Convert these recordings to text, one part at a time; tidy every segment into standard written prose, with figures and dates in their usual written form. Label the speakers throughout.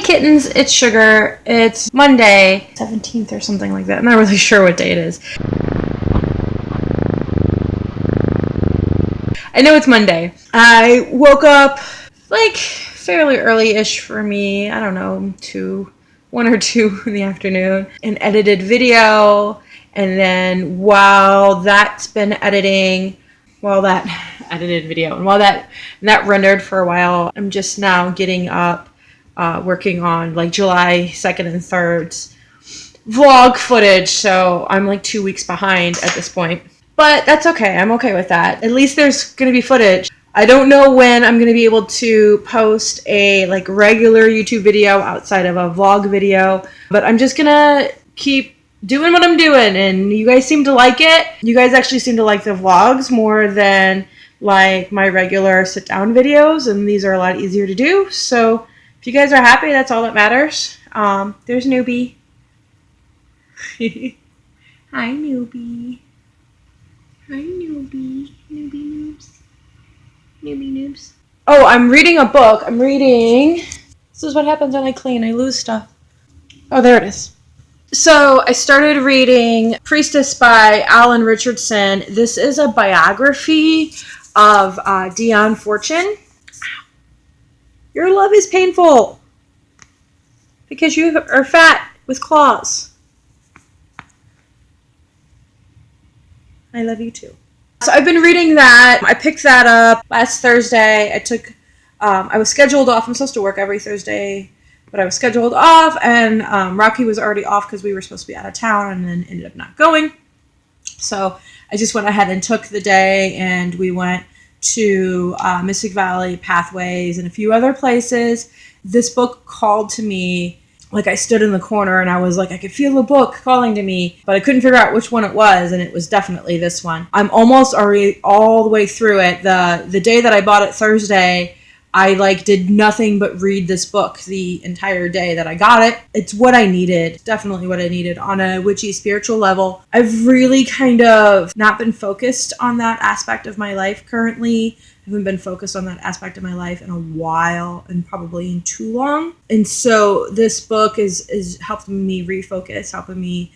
Speaker 1: kittens, it's Sugar. It's Monday, 17th or something like that. I'm not really sure what day it is. I know it's Monday. I woke up like fairly early-ish for me. I don't know, 1 or 2 in the afternoon, and edited video. And then while that edited video, and while that rendered for a while, I'm just now getting up, working on like July 2nd and 3rd's vlog footage. So I'm like 2 weeks behind at this point. But that's okay. I'm okay with that. At least there's going to be footage. I don't know when I'm going to be able to post a like regular YouTube video outside of a vlog video, but I'm just going to keep doing what I'm doing, and you guys seem to like it. You guys actually seem to like the vlogs more than like my regular sit down videos, and these are a lot easier to do. So if you guys are happy, that's all that matters. There's Newbie. Hi, Newbie. Hi, Newbie. Newbie noobs. Newbie noobs. Oh, I'm reading a book. This is what happens when I clean. I lose stuff. Oh, there it is. So I started reading Priestess by Richardson. This is a biography of Dion Fortune. Your love is painful because you are fat with claws. I love you too. So I've been reading that. I picked that up last Thursday. I was scheduled off. I'm supposed to work every Thursday, but I was scheduled off, and Rocky was already off because we were supposed to be out of town, and then ended up not going. So I just went ahead and took the day, and we went to Mystic Valley, Pathways, and a few other places. This book called to me. Like, I stood in the corner and I was like, I could feel the book calling to me, but I couldn't figure out which one it was, and it was definitely this one. I'm almost already all the way through it. The day that I bought it, Thursday, I did nothing but read this book the entire day that I got it. It's what I needed. Definitely what I needed on a witchy spiritual level. I've really kind of not been focused on that aspect of my life currently. I haven't been focused on that aspect of my life in a while, and probably in too long. And so this book is helping me refocus, helping me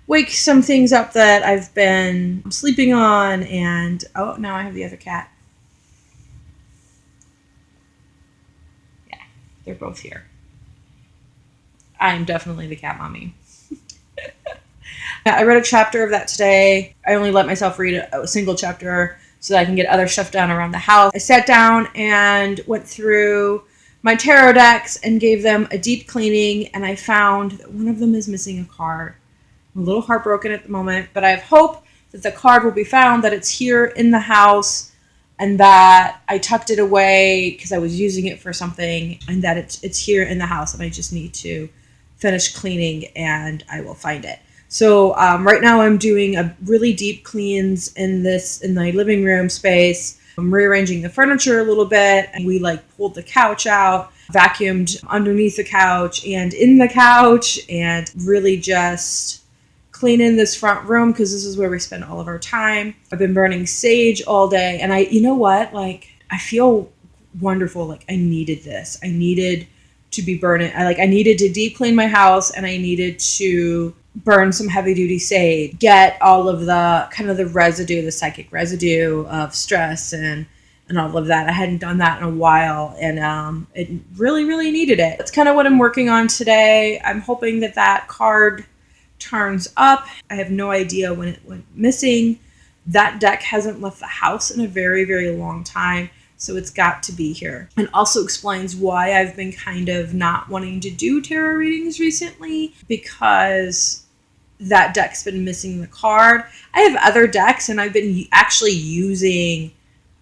Speaker 1: wake some things up that I've been sleeping on. And oh, now I have the other cat. Yeah, they're both here. I'm definitely the cat mommy. I read a chapter of that today. I only let myself read a single chapter so that I can get other stuff done around the house. I sat down and went through my tarot decks and gave them a deep cleaning, and I found that one of them is missing a card. I'm a little heartbroken at the moment, but I have hope that the card will be found, that it's here in the house, and that I tucked it away because I was using it for something, and that it's here in the house, and I just need to finish cleaning and I will find it. So right now I'm doing a really deep cleans in my living room space. I'm rearranging the furniture a little bit, and we pulled the couch out, vacuumed underneath the couch and in the couch, and really just cleaning this front room because this is where we spend all of our time. I've been burning sage all day, and you know what? I feel wonderful. I needed this. I needed to be burning. I needed to deep clean my house, and I needed to burn some heavy duty sage, get all of the kind of the residue, the psychic residue of stress and all of that. I hadn't done that in a while, and it really, really needed it. That's kind of what I'm working on today. I'm hoping that card turns up. I have no idea when it went missing. That deck hasn't left the house in a very, very long time, so it's got to be here. And also explains why I've been kind of not wanting to do tarot readings recently, because that deck's been missing the card. I have other decks, and I've been actually using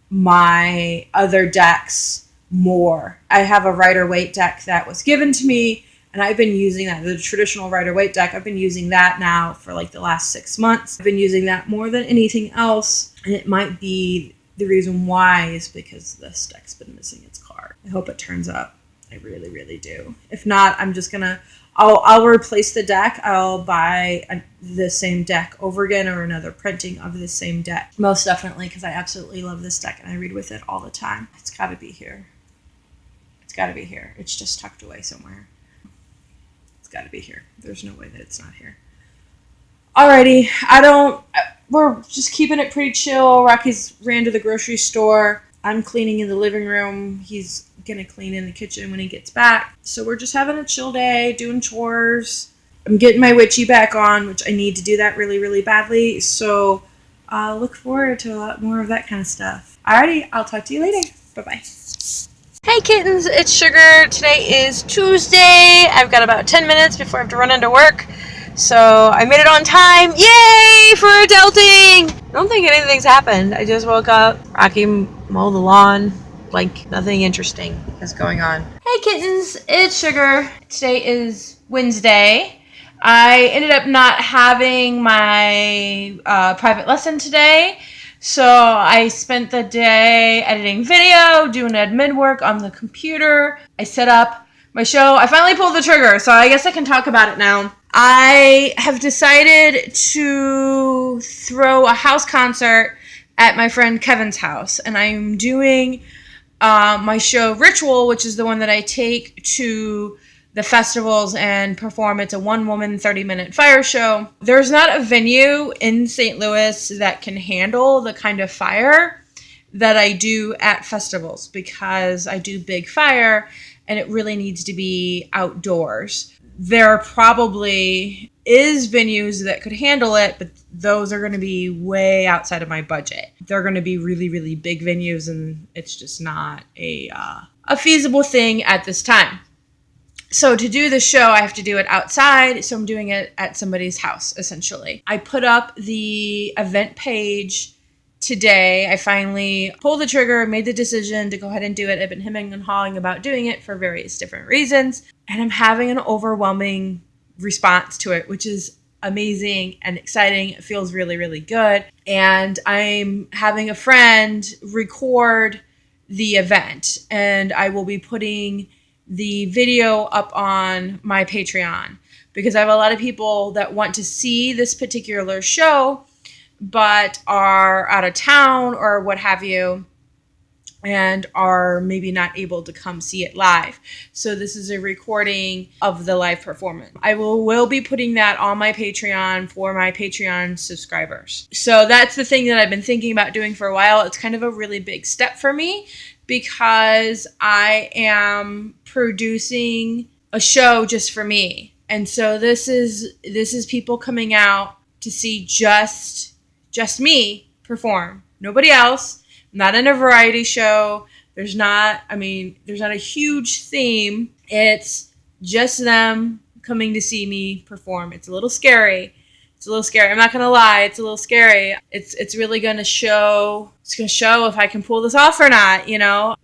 Speaker 1: my other decks more. I have a Rider-Waite deck that was given to me, and I've been using that, the traditional Rider-Waite deck. I've been using that now for the last 6 months. I've been using that more than anything else, and it might be the reason why is because this deck's been missing its card. I hope it turns up. I really, really do. If not, I'm just gonna I'll replace the deck. I'll buy the same deck over again, or another printing of the same deck. Most definitely, because I absolutely love this deck and I read with it all the time. It's got to be here. It's got to be here. It's just tucked away somewhere. got to be here. There's no way that it's not here. Alrighty, we're just keeping it pretty chill. Rocky's ran to the grocery store. I'm cleaning in the living room. He's gonna clean in the kitchen when he gets back. So we're just having a chill day, doing chores. I'm getting my Witchy back on, which I need to do that really, really badly. So look forward to a lot more of that kind of stuff. Alrighty, I'll talk to you later. Bye-bye. Hey kittens, it's Sugar. Today is Tuesday. I've got about 10 minutes before I have to run into work. So I made it on time. Yay for adulting! I don't think anything's happened. I just woke up. Rocky mowed the lawn. Like nothing interesting is going on. Hey kittens, it's Sugar. Today is Wednesday. I ended up not having my private lesson today. So I spent the day editing video, doing admin work on the computer. I set up my show. I finally pulled the trigger, so I guess I can talk about it now. I have decided to throw a house concert at my friend Kevin's house, and I'm doing my show Ritual, which is the one that I take to the festivals and perform. It's a one-woman, 30-minute fire show. There's not a venue in St. Louis that can handle the kind of fire that I do at festivals because I do big fire, and it really needs to be outdoors. There probably is venues that could handle it, but those are going to be way outside of my budget. They're going to be really, really big venues, and it's just not a feasible thing at this time. So to do the show, I have to do it outside, so I'm doing it at somebody's house, essentially. I put up the event page today. I finally pulled the trigger, made the decision to go ahead and do it. I've been hemming and hawing about doing it for various different reasons, and I'm having an overwhelming response to it, which is amazing and exciting. It feels really, really good. And I'm having a friend record the event, and I will be putting the video up on my Patreon because I have a lot of people that want to see this particular show but are out of town or what have you and are maybe not able to come see it live. So this is a recording of the live performance. I will be putting that on my Patreon for my Patreon subscribers. So that's the thing that I've been thinking about doing for a while. It's kind of a really big step for me because I am producing a show just for me. And so this is people coming out to see just me perform. Nobody else. Not in a variety show. There's not a huge theme. It's just them coming to see me perform. It's a little scary. I'm not going to lie. It's a little scary. It's really going to show. It's going to show if I can pull this off or not,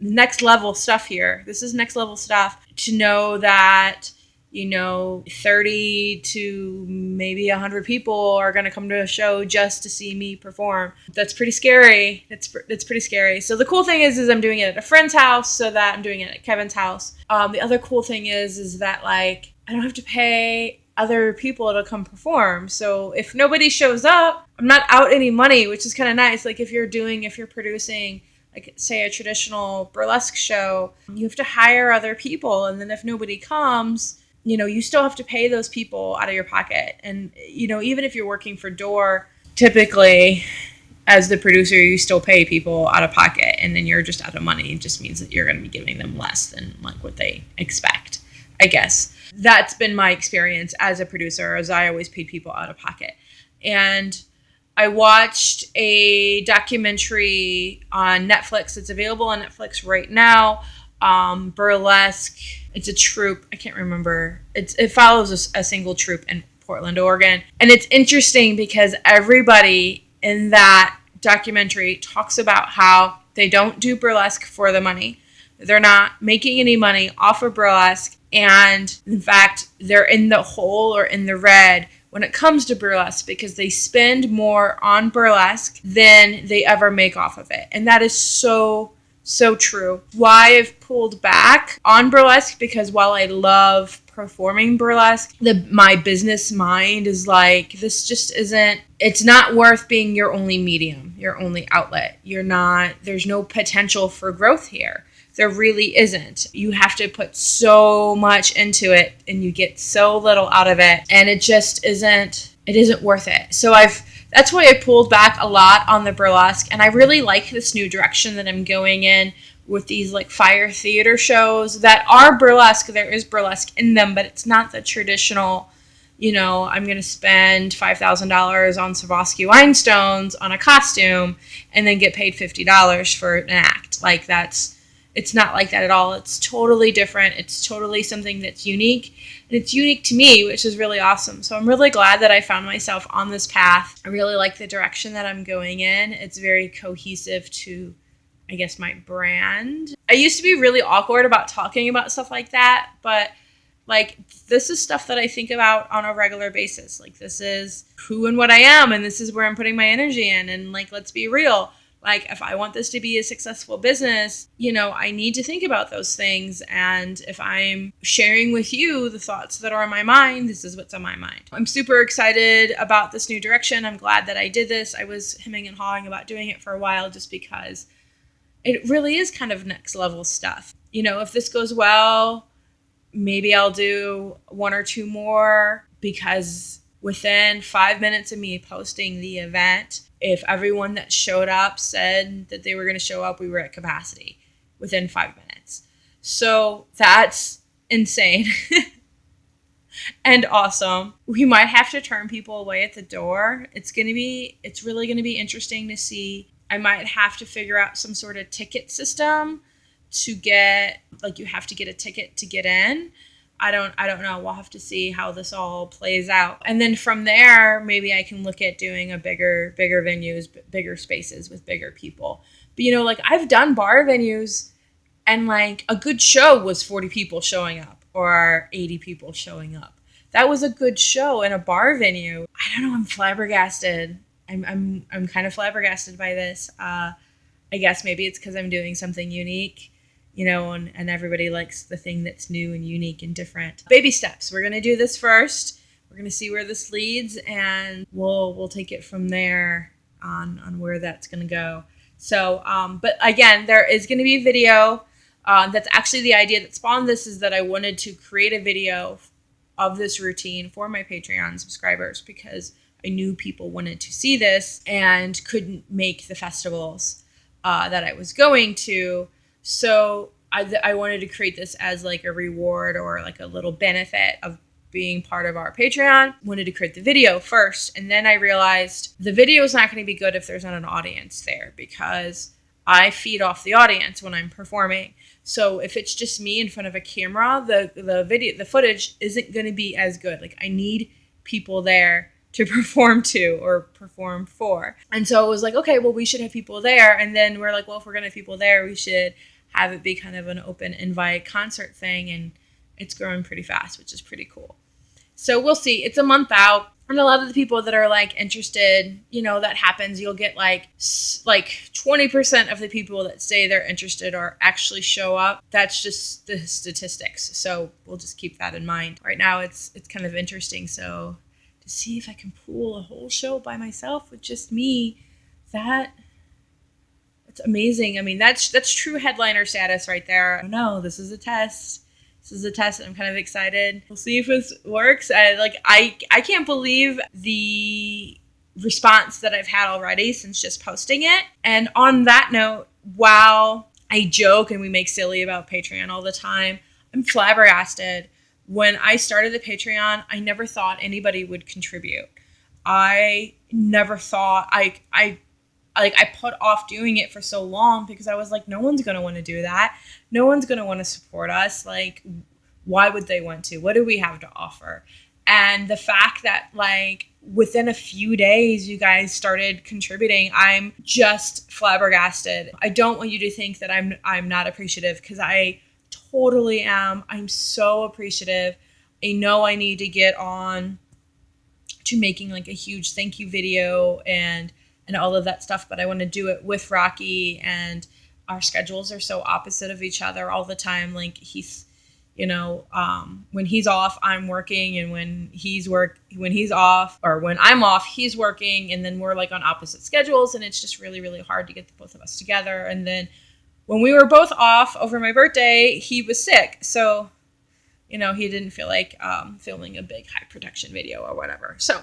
Speaker 1: Next level stuff here. This is next level stuff to know that, 30 to maybe 100 people are going to come to a show just to see me perform. That's pretty scary. That's pretty scary. So the cool thing is I'm doing it at a friend's house so that I'm doing it at Kevin's house. The other cool thing is that I don't have to pay other people to come perform. So if nobody shows up, I'm not out any money, which is kind of nice. If you're producing, say a traditional burlesque show, you have to hire other people. And then if nobody comes, you still have to pay those people out of your pocket. And, even if you're working for door, typically as the producer, you still pay people out of pocket and then you're just out of money. It just means that you're going to be giving them less than what they expect, I guess. That's been my experience as a producer, as I always paid people out of pocket. And I watched a documentary on Netflix. It's available on Netflix right now. Burlesque. It's a troupe. I can't remember. It follows a single troupe in Portland, Oregon. And it's interesting because everybody in that documentary talks about how they don't do burlesque for the money. They're not making any money off of burlesque. And in fact, they're in the hole or in the red when it comes to burlesque because they spend more on burlesque than they ever make off of it. And that is so true. Why I've pulled back on burlesque, because while I love performing burlesque, my business mind is this just isn't, it's not worth being your only medium, your only outlet. There's no potential for growth here. There really isn't. You have to put so much into it and you get so little out of it, and it just isn't worth it. So that's why I pulled back a lot on the burlesque, and I really like this new direction that I'm going in with these like fire theater shows that are burlesque. There is burlesque in them, but it's not the traditional, I'm going to spend $5,000 on Swarovski rhinestones on a costume and then get paid $50 for an act. Like it's not like that at all. It's totally different. It's totally something that's unique. And it's unique to me, which is really awesome. So I'm really glad that I found myself on this path. I really like the direction that I'm going in. It's very cohesive to, I guess, my brand. I used to be really awkward about talking about stuff like that, but like this is stuff that I think about on a regular basis. Like this is who and what I am, and this is where I'm putting my energy in. And like, let's be real. Like, if I want this to be a successful business, I need to think about those things. And if I'm sharing with you the thoughts that are on my mind, this is what's on my mind. I'm super excited about this new direction. I'm glad that I did this. I was hemming and hawing about doing it for a while just because it really is kind of next level stuff. If this goes well, maybe I'll do one or two more, because within 5 minutes of me posting the event, if everyone that showed up said that they were going to show up, we were at capacity within 5 minutes. So that's insane and awesome. We might have to turn people away at the door. It's really going to be interesting to see. I might have to figure out some sort of ticket system to get, like, you have to get a ticket to get in. I don't know. We'll have to see how this all plays out. And then from there, maybe I can look at doing a bigger venues, bigger spaces with bigger people. But, like, I've done bar venues and like a good show was 40 people showing up or 80 people showing up. That was a good show in a bar venue. I don't know. I'm flabbergasted. I'm kind of flabbergasted by this. I guess maybe it's because I'm doing something unique. And everybody likes the thing that's new and unique and different. Baby steps. We're going to do this first. We're going to see where this leads, and we'll take it from there on where that's going to go. So, but again, there is going to be video. That's actually the idea that spawned this, is that I wanted to create a video of this routine for my Patreon subscribers because I knew people wanted to see this and couldn't make the festivals that I was going to. So I wanted to create this as like a reward or like a little benefit of being part of our Patreon. Wanted to create the video first. And then I realized the video is not going to be good if there's not an audience there, because I feed off the audience when I'm performing. So if it's just me in front of a camera, the footage isn't going to be as good. Like, I need people there to perform to or perform for. And so it was like, okay, well, we should have people there. And then we're like, well, if we're going to have people there, we should have it be kind of an open invite concert thing. And it's growing pretty fast, which is pretty cool. So we'll see. It's a month out. And a lot of the people that are like interested, that happens. You'll get like 20% of the people that say they're interested or actually show up. That's just the statistics. So we'll just keep that in mind. Right now it's kind of interesting. So to see if I can pull a whole show by myself with just me, that's amazing. I mean, that's true headliner status right there. No, this is a test. This is a test, and I'm kind of excited. We'll see if this works. I can't believe the response that I've had already since just posting it. And on that note, while I joke and we make silly about Patreon all the time, I'm flabbergasted. When I started the Patreon, I never thought anybody would contribute. I never thought I put off doing it for so long because I was like, no one's going to want to do that. No one's going to want to support us. Like, why would they want to? What do we have to offer? And the fact that like within a few days, you guys started contributing, I'm just flabbergasted. I don't want you to think that I'm not appreciative, because I totally am. I'm so appreciative. I know I need to get on to making like a huge thank you video and all of that stuff, but I want to do it with Rocky, and our schedules are so opposite of each other all the time. Like, he's, when he's off, I'm working, and when he's off, or when I'm off, he's working, and then we're like on opposite schedules, and it's just really, really hard to get the both of us together. And then when we were both off over my birthday, he was sick. So, he didn't feel like filming a big high production video or whatever. So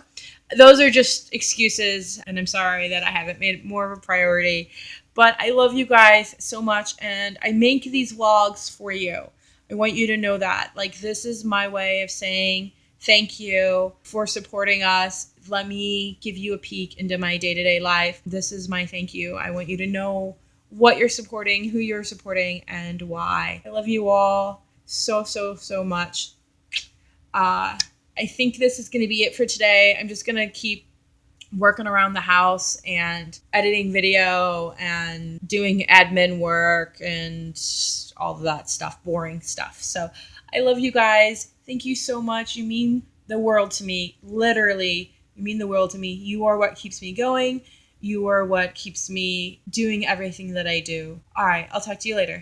Speaker 1: those are just excuses, and I'm sorry that I haven't made it more of a priority. But I love you guys so much, and I make these vlogs for you. I want you to know that. Like, this is my way of saying thank you for supporting us. Let me give you a peek into my day-to-day life. This is my thank you. I want you to know what you're supporting, who you're supporting, and why. I love you all so, so, so much. I think this is going to be it for today. I'm just going to keep working around the house and editing video and doing admin work and all of that stuff, boring stuff. So I love you guys. Thank you so much. You mean the world to me. Literally, you mean the world to me. You are what keeps me going. You are what keeps me doing everything that I do. All right, I'll talk to you later.